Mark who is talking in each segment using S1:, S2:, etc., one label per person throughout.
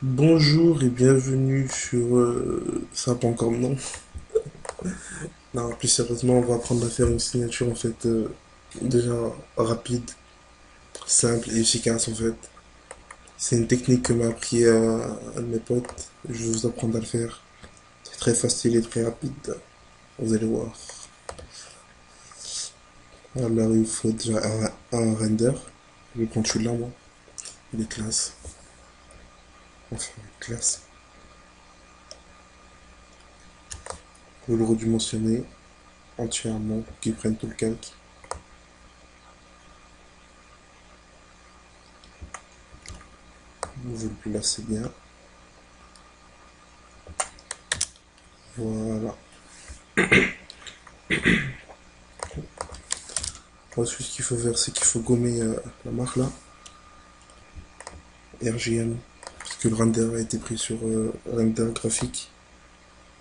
S1: Bonjour et bienvenue sur ça pas encore de nom. Non, plus sérieusement, on va apprendre à faire une signature en fait déjà rapide, simple et efficace en fait. C'est une technique que m'a appris un de mes potes. Je vais vous apprendre à le faire. C'est très facile et très rapide. Vous allez voir. Alors il faut déjà un render. Je vais prendre celui-là moi. Il est classe. Enfin, classe. Vous le redimensionner entièrement pour qu'il prenne tout le calque. Vous le placez bien. Voilà. Ensuite, ce qu'il faut faire, c'est qu'il faut gommer la marque là, RGM, parce que le render a été pris sur render graphique.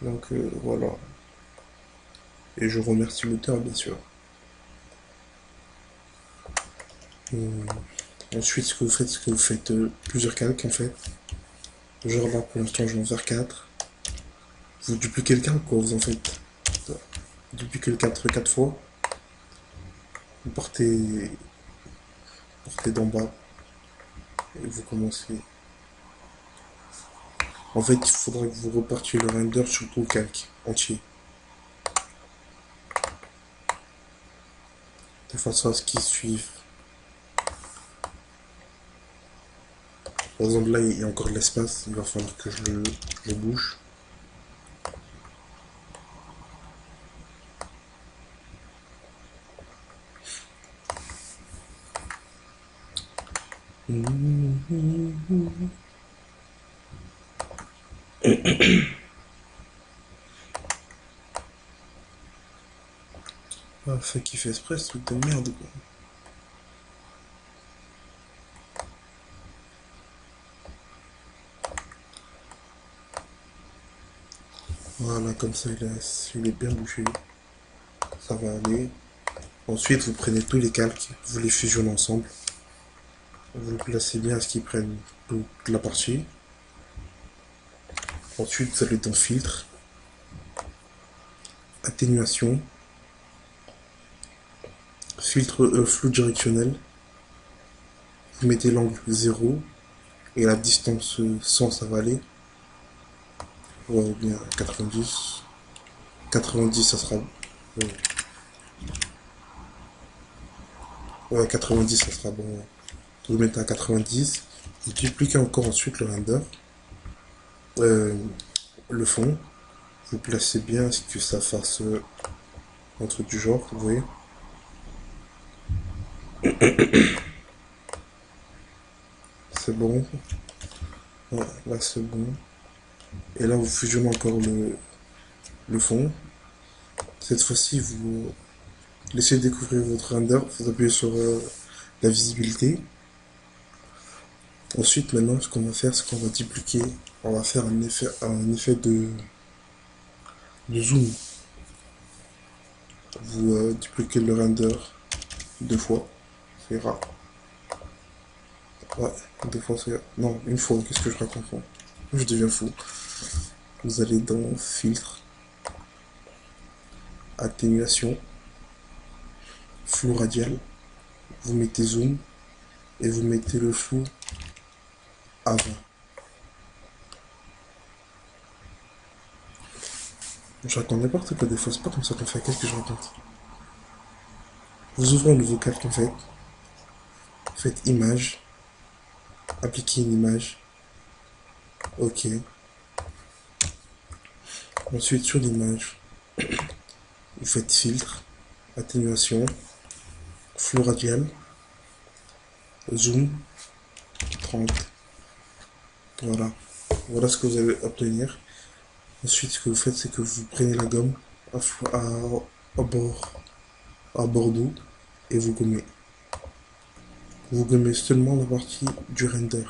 S1: Donc voilà. Et je remercie l'auteur, bien sûr. Hum, Ensuite, ce que vous faites, c'est que vous faites plusieurs calques en fait. Genre là, pour l'instant, je vais en faire 4. Vous dupliquez le calque, quoi, vous en faites. Vous dupliquez le 4 fois. Vous partez d'en bas et vous commencez. En fait, il faudra que vous repartiez le render sur tout le calque entier. De façon à ce qu'il suive. Par exemple, là, il y a encore de l'espace. Il va falloir que je le bouge. Ah, fait qu'il fait exprès, ce truc de merde, quoi. Voilà, comme ça, il est bien bouché. Ça va aller. Ensuite, vous prenez tous les calques, vous les fusionnez ensemble. Vous le placez bien à ce qu'ils prennent toute la partie. Ensuite, vous allez dans filtre, atténuation, filtre flou directionnel. Vous mettez l'angle 0 et la distance 100, ça va aller. Ouais, bien 90. 90, ça sera. Ouais, 90, ça sera bon. Vous le mettez à 90. Vous dupliquez encore ensuite le render. Euh, le fond. Vous placez bien ce que ça fasse un truc du genre, vous voyez. C'est bon. Ouais, là, c'est bon. Et là, vous fusionnez encore le fond. Cette fois-ci, vous laissez découvrir votre render. Vous appuyez sur la visibilité. Ensuite, maintenant, ce qu'on va faire, c'est qu'on va dupliquer. On va faire un effet de zoom. Vous dupliquez le render 2 fois. C'est rare. Ouais, 2 fois c'est. Non, une fois, qu'est-ce que je raconte moi. Je deviens fou. Vous allez dans filtre, atténuation, flou radial. Vous mettez zoom et vous mettez le flou à 20. Je raconte n'importe quoi des fois, c'est pas comme ça qu'on fait. Qu'est-ce que je raconte? Vous ouvrez un nouveau calque en fait. Faites image, appliquez une image. Ok. Ensuite sur l'image, vous faites filtre, atténuation, flou radial, zoom, 30. Voilà. Voilà ce que vous allez obtenir. Ensuite, ce que vous faites, c'est que vous prenez la gomme à bord, à bordeaux et vous gommez. Vous gommez seulement la partie du render.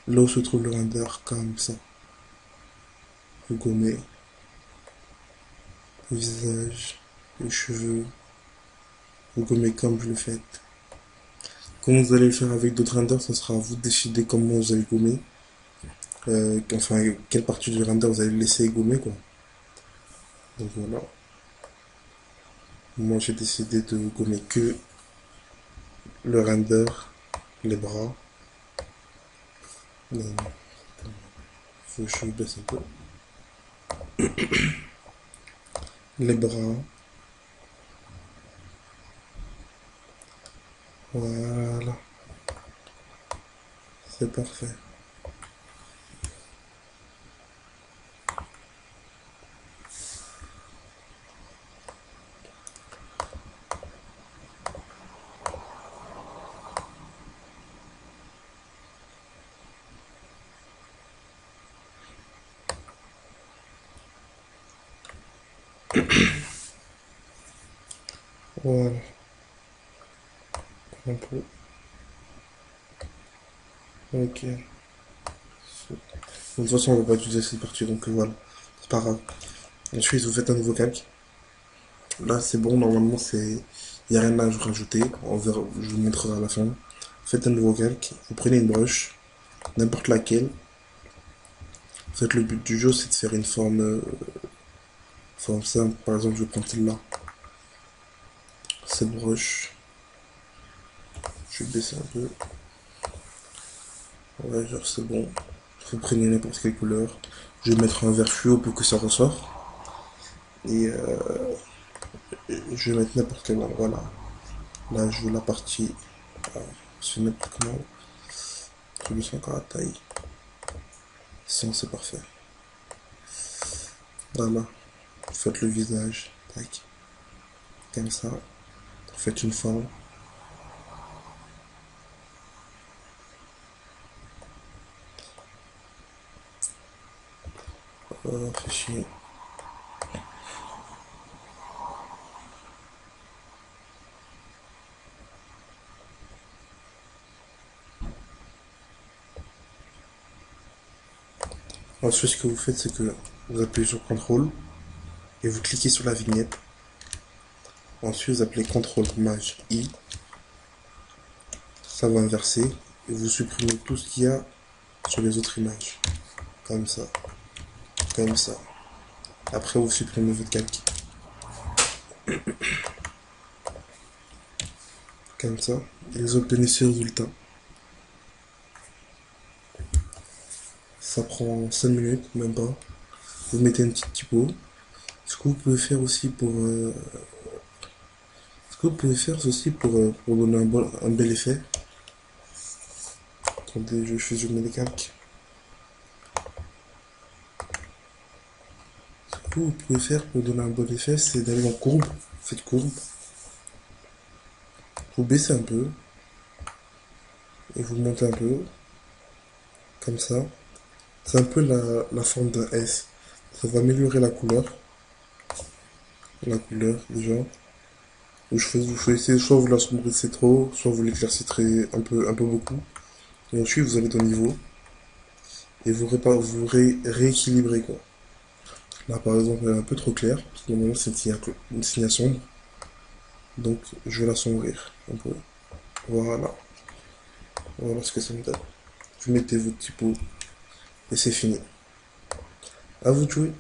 S1: Là où se trouve le render, comme ça. Vous gommez le visage, les cheveux. Vous gommez comme je le fais. Comment vous allez le faire avec d'autres renders, ça sera à vous de décider comment vous allez gommer. enfin, quelle partie du render vous allez laisser gommer, quoi. Donc voilà. Moi, j'ai décidé de gommer que le render, les bras. Non, faut que je baisse un peu. Les bras. Voilà. C'est parfait. Voilà. Un peu. Ok. De toute façon, on va pas utiliser cette partie, donc voilà. C'est pas grave. Ensuite, vous faites un nouveau calque. Là, c'est bon, normalement, c'est. Il n'y a rien à rajouter. On verra, je vous montrerai à la fin. Faites un nouveau calque. Vous prenez une broche, n'importe laquelle. En fait, le but du jeu, c'est de faire une forme simple. Par exemple, je vais prendre celle-là. Cette broche. Je vais baisser un peu. Ouais, genre, c'est bon. Vous prenez n'importe quelle couleur. Je vais mettre un vert fluo pour que ça ressort. Et je vais mettre n'importe quelle. Voilà. Là, je veux la partie. Je vais mettre comment. Je vais encore la taille. 100, c'est parfait. Voilà. Vous faites le visage. Tac. Comme ça. Vous faites une forme. Fait chier. Ensuite, ce que vous faites, c'est que vous appuyez sur CTRL et vous cliquez sur la vignette. Ensuite, vous appelez CTRL Maj I. Ça va inverser et vous supprimez tout ce qu'il y a sur les autres images. Comme ça. Comme ça. Après, vous supprimez votre calque. Comme ça. Et vous obtenez ce résultat. Ça prend 5 minutes, même pas. Vous mettez une petite typo. Ce que vous pouvez faire aussi pour donner un bel effet. Attendez, je fusionne les calques. Ce que vous pouvez faire pour donner un bon effet, c'est d'aller en courbe. Faites courbe. Vous baissez un peu. Et vous montez un peu. Comme ça. C'est un peu la forme d'un S. Ça va améliorer la couleur. La couleur, déjà. Vous choisissez, soit vous l'assombrissez trop, soit vous l'éclaircissez un peu beaucoup. Et ensuite, vous allez au niveau. Et vous rééquilibrez, quoi. Là, par exemple, elle est un peu trop claire. Parce que normalement, c'est une signe sombre. Donc, je vais l'assombrir un peu. Voilà. Voilà ce que ça me donne. Vous mettez votre typo. Et c'est fini. À vous de jouer.